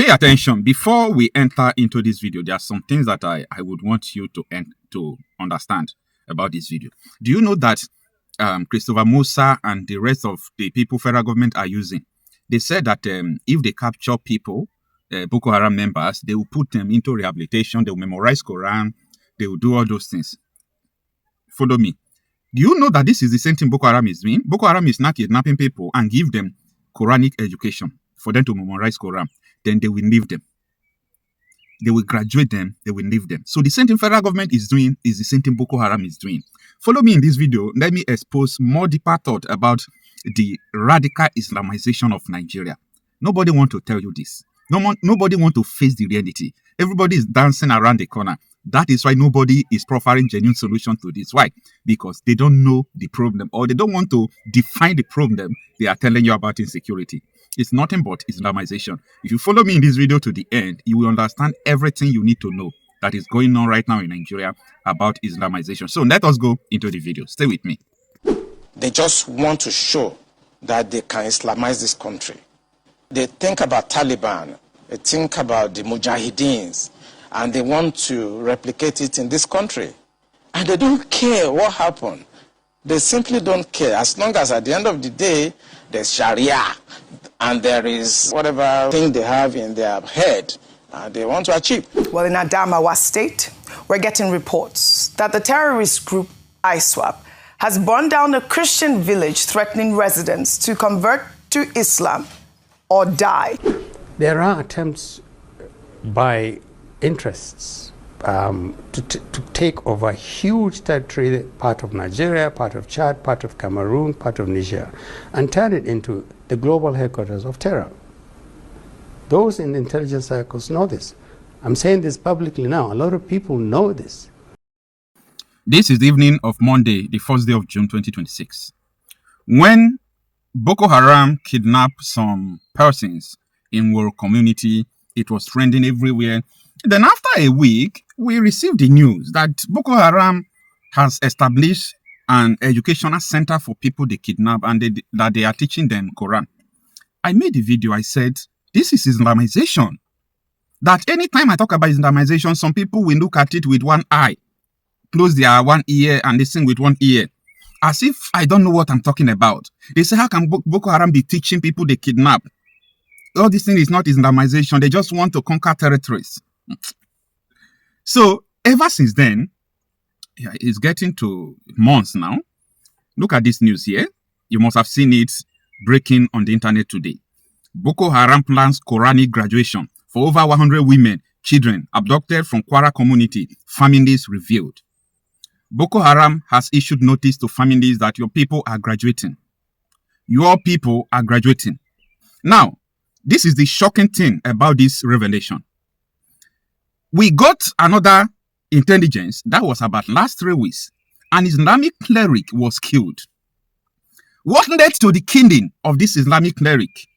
Pay attention. Before we enter into this video, there are some things that I would want you to understand about this video. Do you know that Christopher Musa and the rest of the people federal government are using? They said that if they capture people, Bøkoharam members, they will put them into rehabilitation, they will memorize Quran, they will do all those things. Follow me. Do you know that this is the same thing Bøkoharam is doing? Bøkoharam is now kidnapping people and give them Quranic education for them to memorize Quran. Then they will leave them. They will graduate them, they will leave them. So the same thing federal government is doing is the same thing Bøkoharam is doing. Follow me in this video. Let me expose more deeper thought about the radical Islamization of Nigeria. Nobody want to tell you this. Nobody want to face the reality. Everybody is dancing around the corner. That is why nobody is proffering genuine solution to this. Why? Because they don't know the problem, or they don't want to define the problem they are telling you about insecurity. It's nothing but Islamization. If you follow me in this video to the end, you will understand everything you need to know that is going on right now in Nigeria about Islamization. So let us go into the video. Stay with me. They just want to show that they can Islamize this country. They think about Taliban, they think about the Mujahideens, and they want to replicate it in this country. And they don't care what happened. They simply don't care. As long as at the end of the day, there's Sharia, and there is whatever thing they have in their head they want to achieve. Well, in Adamawa State, we're getting reports that the terrorist group ISWAP has burned down a Christian village, threatening residents to convert to Islam or die. There are attempts by interests to take over huge territory, part of Nigeria, part of Chad, part of Cameroon, part of Niger, and turn it into the global headquarters of terror. Those in intelligence circles know this. I'm saying this publicly now. A lot of people know this. This is the evening of Monday, the 1st day of June 2026. When Bøkoharam kidnapped some persons in Woro community, it was trending everywhere. Then after a week, we received the news that Bøkoharam has established an educational center for people they kidnap, and that they are teaching them Quran. I made a video, I said, this is Islamization. That anytime I talk about Islamization, some people will look at it with one eye, close their one ear and listen with one ear, as if I don't know what I'm talking about. They say, how can Bøkoharam be teaching people they kidnap? All this thing is not Islamization. They just want to conquer territories. So ever since then, it's getting to months now. Look at this news here. You must have seen it breaking on the internet today. Bøkoharam plans Quranic graduation for over 100 women, children abducted from Kwara community, families revealed. Bøkoharam has issued notice to families that your people are graduating. Your people are graduating. Now, this is the shocking thing about this revelation. We got another intelligence that was about last 3 weeks. An Islamic cleric was killed. What led to the killing of this Islamic cleric?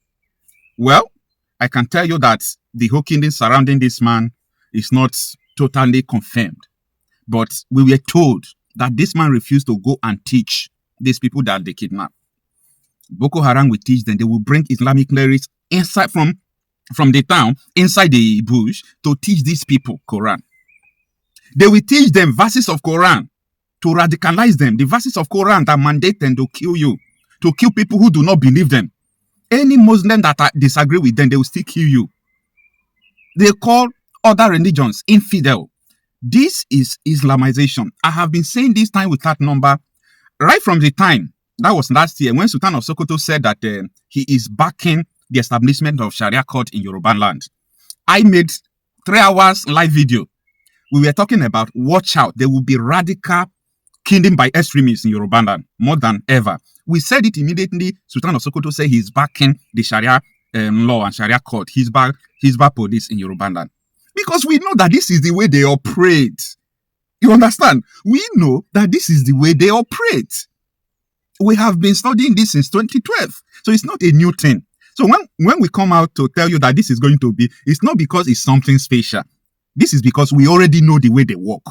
Well, I can tell you that the whole killing surrounding this man is not totally confirmed. But we were told that this man refused to go and teach these people that they kidnapped. Bøkoharam will teach them. They will bring Islamic clerics inside from the town, inside the bush, to teach these people Quran. They will teach them verses of Quran to radicalize them. The verses of Quran that mandate them to kill you, to kill people who do not believe them. Any Muslim that disagree with them, they will still kill you. They call other religions infidel. This is Islamization. I have been saying this time without number, right from the time, that was last year, when Sultan of Sokoto said that he is backing the establishment of Sharia court in Yoruba land. I made 3 hours live video. We were talking about, watch out, there will be radical killing by extremists in Yoruba land, more than ever. We said it immediately. Sultan of Sokoto said he's backing the Sharia law and Sharia court. He's back police in Yoruba land. Because we know that this is the way they operate. You understand? We know that this is the way they operate. We have been studying this since 2012. So it's not a new thing. So when we come out to tell you that this is going to be, it's not because it's something special. This is because we already know the way they work.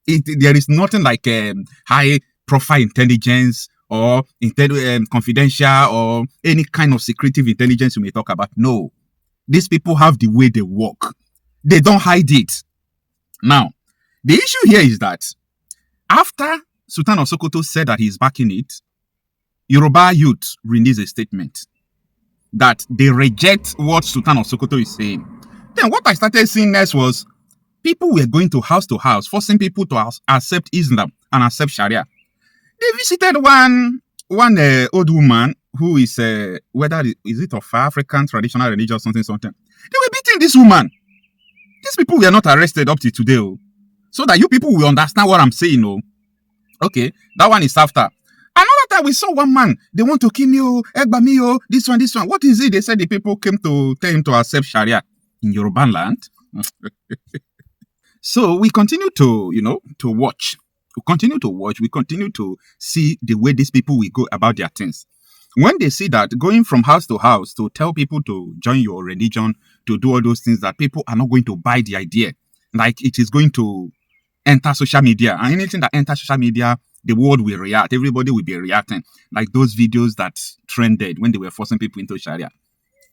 There is nothing like high profile intelligence or confidential or any kind of secretive intelligence you may talk about. No. These people have the way they walk. They don't hide it. Now, the issue here is that after Sultan of Sokoto said that he's backing it, Yoruba youth released a statement that they reject what Sultan of Sokoto is saying. Then what I started seeing next was people were going to house, forcing people to accept Islam and accept Sharia. They visited one old woman who is whether is it of African traditional religion or something. They were beating this woman. These people were not arrested up to today, so that you people will understand what I'm saying. Okay, that one is after. Another time we saw one man, they want to kill me, egba me, this one. What is it? They said the people came to tell him to accept Sharia in Yoruba land. So we continue to, to watch. We continue to watch. We continue to see the way these people will go about their things. When they see that going from house to house to tell people to join your religion, to do all those things, that people are not going to buy the idea, like it is going to enter social media, and anything that enters social media, the world will react. Everybody will be reacting, like those videos that trended when they were forcing people into Sharia.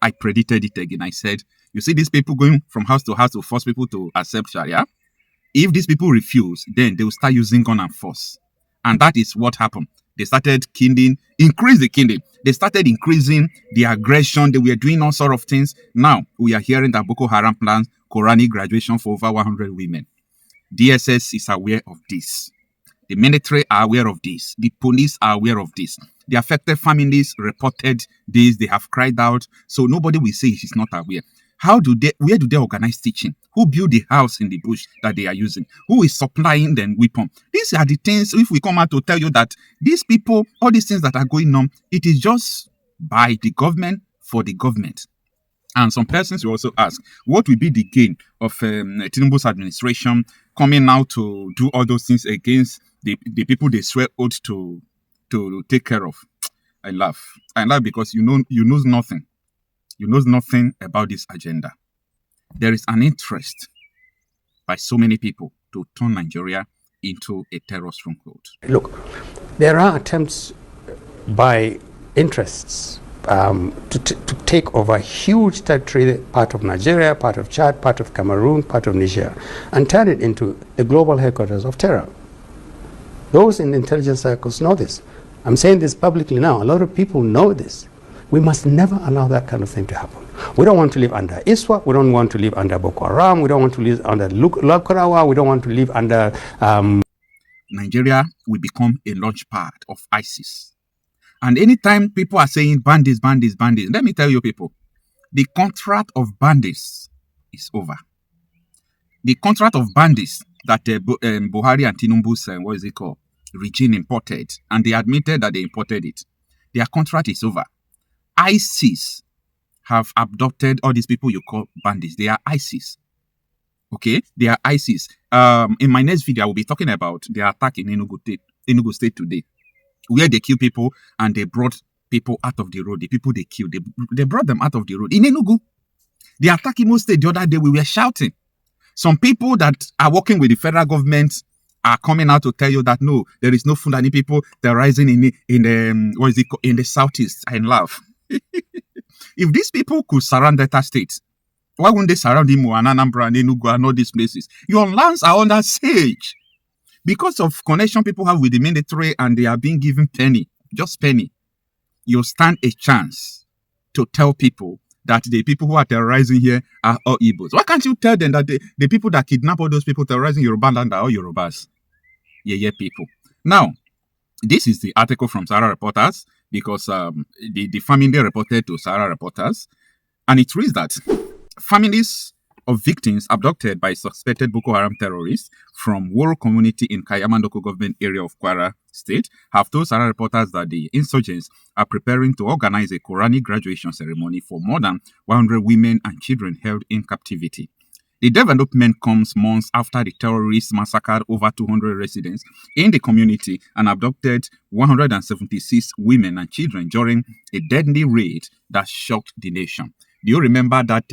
I predicted it again. I said, you see these people going from house to force people to accept Sharia. If these people refuse, then they will start using gun and force. And that is what happened. They started killing, increase the killing. They started increasing the aggression. They were doing all sorts of things. Now, we are hearing that Bøkoharam plans Quranic graduation for over 100 women. DSS is aware of this. The military are aware of this. The police are aware of this. The affected families reported this. They have cried out. So nobody will say it is not aware. Where do they organize teaching? Who built the house in the bush that they are using? Who is supplying them weapons? These are the things, if we come out to tell you that these people, all these things that are going on, it is just by the government for the government. And some persons will also ask, what will be the gain of Tinubu's administration coming out to do all those things against the people they swear oath to take care of? I laugh because you know nothing. You know nothing about this agenda. There is an interest by so many people to turn Nigeria into a terror stronghold. Look, there are attempts by interests to take over huge territory, part of Nigeria, part of Chad, part of Cameroon, part of Niger, and turn it into the global headquarters of terror. Those in intelligence circles know this. I'm saying this publicly now. A lot of people know this. We must never allow that kind of thing to happen. We don't want to live under ISWAP. We don't want to live under Bøkoharam. We don't want to live under Lukurawa. We don't want to live under... Nigeria will become a launch pad of ISIS. And anytime people are saying bandits, let me tell you people, the contract of bandits is over. The contract of bandits that Buhari and Tinubu's, regime imported, and they admitted that they imported it, their contract is over. ISIS have abducted all these people you call bandits. They are ISIS. Okay? They are ISIS. In my next video, I will be talking about the attack in Enugu State today, where they kill people and they brought people out of the road. The people they killed, they brought them out of the road. In Enugu, the attack in Imo State the other day, we were shouting. Some people that are working with the federal government are coming out to tell you that no, there is no Fulani people terrorizing in the southeast. I laugh. If these people could surround Delta State, why wouldn't they surround Imo and Anambra and Enugu and all these places? Your lands are under siege. Because of connection people have with the military and they are being given just penny, you stand a chance to tell people that the people who are terrorizing here are all Igbos. Why can't you tell them that the people that kidnap all those people terrorizing Yoruba land are all Yorubas? Yeah, people. Now, this is the article from Sahara Reporters, because the family reported to Sahara Reporters, and it reads that families of victims abducted by suspected Bøkoharam terrorists from Woro community in Kayamandoko government area of Kwara State have told Sahara Reporters that the insurgents are preparing to organize a Quranic graduation ceremony for more than 100 women and children held in captivity. The development comes months after the terrorists massacred over 200 residents in the community and abducted 176 women and children during a deadly raid that shocked the nation. Do you remember that?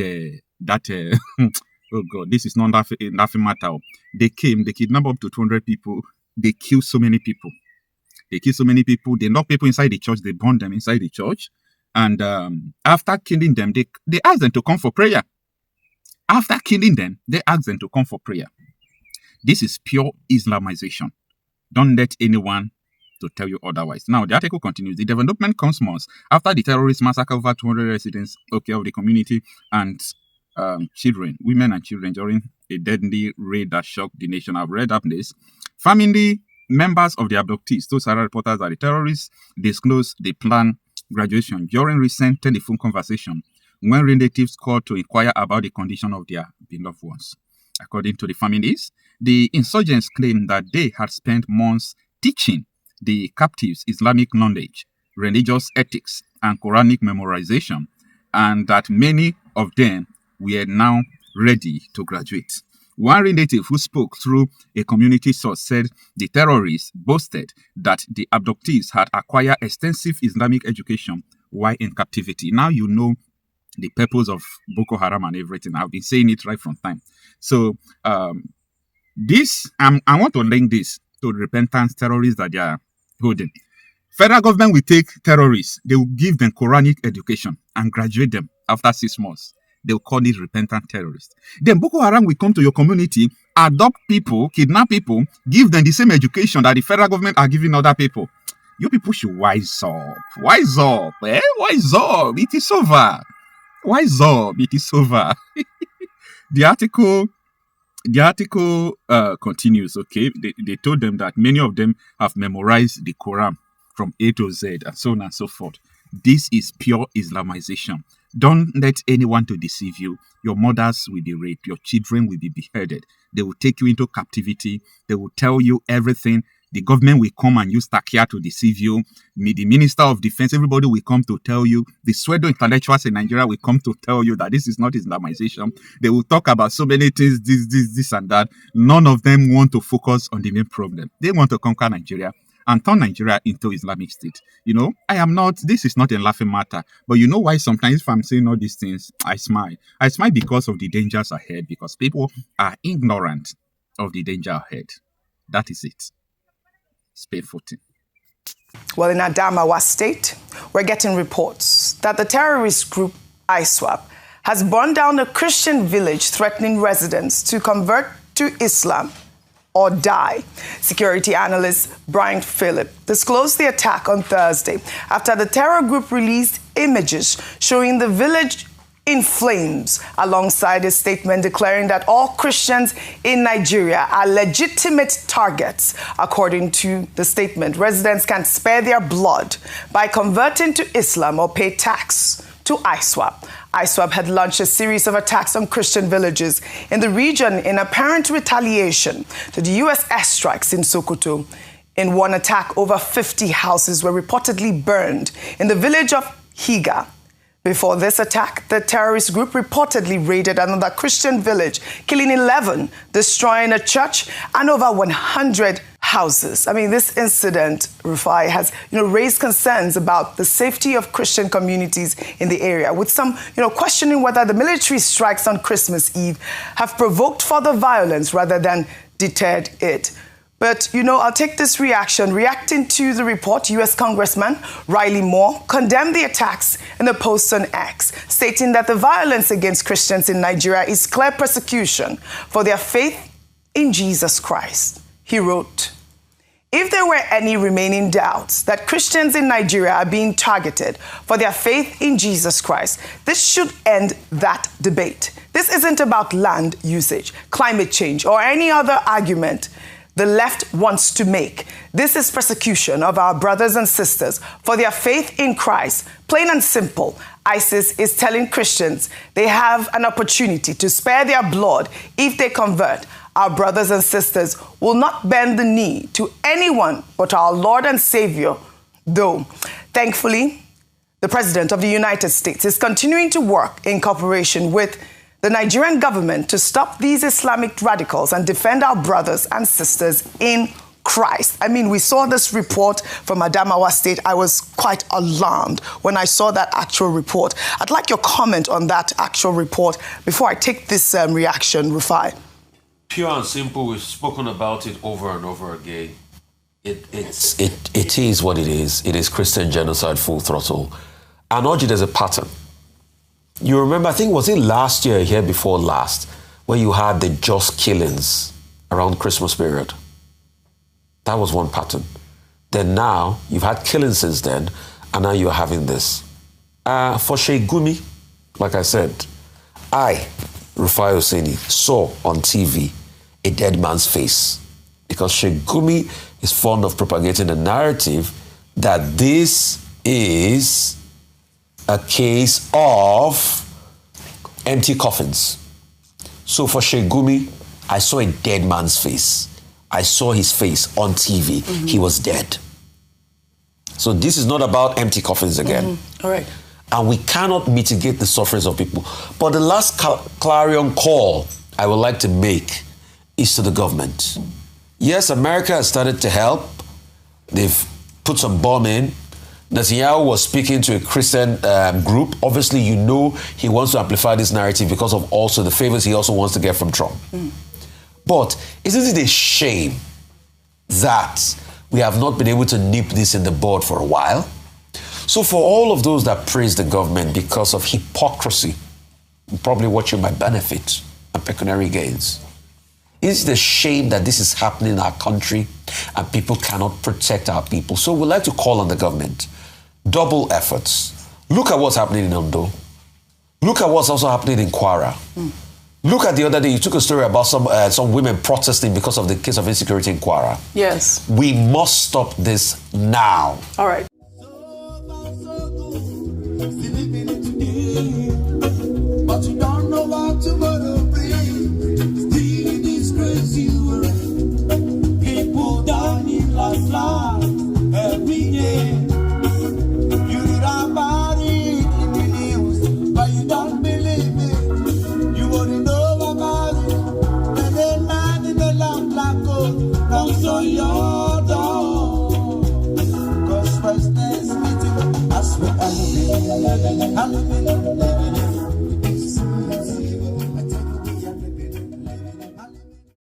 Oh God, this is not nothing matter. They kidnapped up to 200 people. They killed so many people. They knocked people inside the church. They burned them inside the church. And after killing them, they asked them to come for prayer. After killing them, they asked them to come for prayer. This is pure Islamization. Don't let anyone to tell you otherwise. Now, the article continues. The development comes months after the terrorists massacred over 200 residents of the community and women and children during a deadly raid that shocked the nation. I've read up this. Family members of the abductees told Sarah reporters that the terrorists disclosed the planned graduation during recent telephone conversation when relatives called to inquire about the condition of their beloved ones. According to the families, the insurgents claimed that they had spent months teaching the captives Islamic knowledge, religious ethics, and Quranic memorization, and that many of them were now ready to graduate. One relative who spoke through a community source said the terrorists boasted that the abductees had acquired extensive Islamic education while in captivity. Now you know the purpose of Bøkoharam and everything. I've been saying it right from time. So I want to link this to the repentance terrorists that they are holding. Federal government will take terrorists. They will give them Quranic education and graduate them after 6 months. They will call it repentant terrorists. Then Boko Haram will come to your community, adopt people, kidnap people, give them the same education that the federal government are giving other people. You people should wise up. Wise up. Wise up. It is over. Wise up. It is over. The article continues, okay? They told them that many of them have memorized the Quran from A to Z and so on and so forth. This is pure Islamization. Don't let anyone to deceive you. Your mothers will be raped. Your children will be beheaded. They will take you into captivity. They will tell you everything. The government will come and use Takia to deceive you. The Minister of Defense, everybody will come to tell you. The pseudo intellectuals in Nigeria will come to tell you that this is not Islamization. They will talk about so many things, this and that. None of them want to focus on the main problem. They want to conquer Nigeria and turn Nigeria into Islamic State. You know, this is not a laughing matter. But you know why sometimes if I'm saying all these things, I smile. I smile because of the dangers ahead, because people are ignorant of the danger ahead. That is it. Spade footing. Well, in Adamawa State, we're getting reports that the terrorist group ISWAP has burned down a Christian village, threatening residents to convert to Islam or die. Security analyst Brian Phillip disclosed the attack on Thursday after the terror group released images showing the village in flames, alongside a statement declaring that all Christians in Nigeria are legitimate targets. According to the statement, residents can spare their blood by converting to Islam or pay tax to ISWAP. ISWAP had launched a series of attacks on Christian villages in the region in apparent retaliation to the U.S. airstrikes in Sokoto. In one attack, over 50 houses were reportedly burned in the village of Higa. Before this attack, the terrorist group reportedly raided another Christian village, killing 11, destroying a church and over 100 houses. I mean, this incident, Rufai, has raised concerns about the safety of Christian communities in the area, with some questioning whether the military strikes on Christmas Eve have provoked further violence rather than deterred it. But, I'll take this reaction. Reacting to the report, U.S. Congressman Riley Moore condemned the attacks in a post on X, stating that the violence against Christians in Nigeria is clear persecution for their faith in Jesus Christ. He wrote, "If there were any remaining doubts that Christians in Nigeria are being targeted for their faith in Jesus Christ, this should end that debate. This isn't about land usage, climate change, or any other argument the left wants to make. This is persecution of our brothers and sisters for their faith in Christ. Plain and simple, ISIS is telling Christians they have an opportunity to spare their blood if they convert. Our brothers and sisters will not bend the knee to anyone but our Lord and Savior, though. Thankfully, the President of the United States is continuing to work in cooperation with the Nigerian government to stop these Islamic radicals and defend our brothers and sisters in Christ." I mean, we saw this report from Adamawa State. I was quite alarmed when I saw that actual report. I'd like your comment on that actual report before I take this reaction, Rufai. Pure and simple, we've spoken about it over and over again. It is what it is. It is Christian genocide full throttle. And Oji, there's a pattern. You remember, I think, was it last year, here before last, when you had the just killings around Christmas period? That was one pattern. Then now, you've had killings since then, and now you're having this. For Sheikh like I said, I, Rufai Hosseini, saw on TV a dead man's face. Because Sheikh Gumi is fond of propagating the narrative that this is a case of empty coffins. So for Sheikh Gumi, I saw a dead man's face. I saw his face on TV. He was dead. So this is not about empty coffins again. All right. And we cannot mitigate the sufferings of people. But the last clarion call I would like to make is to the government. Yes, America has started to help. They've put some bomb in. Netanyahu was speaking to a Christian group. Obviously, you know he wants to amplify this narrative because of also the favors he also wants to get from Trump. But isn't it a shame that we have not been able to nip this in the bud for a while? So for all of those that praise the government because of hypocrisy, probably watching my benefit and pecuniary gains, it's the shame that this is happening in our country and people cannot protect our people. So we'd like to call on the government. Double efforts. Look at what's happening in Ondo. Look at what's also happening in Kwara. Look at the other day, you took a story about some women protesting because of the case of insecurity in Kwara. Yes. We must stop this now. All right. But you don't know what tomorrow brings. Still in this crazy world, people dying like flies every day. You read about it in the news, but you don't believe it. You only know about it when the man in the lamp black coat knocks on your door. Cause first there's meeting, as we are living.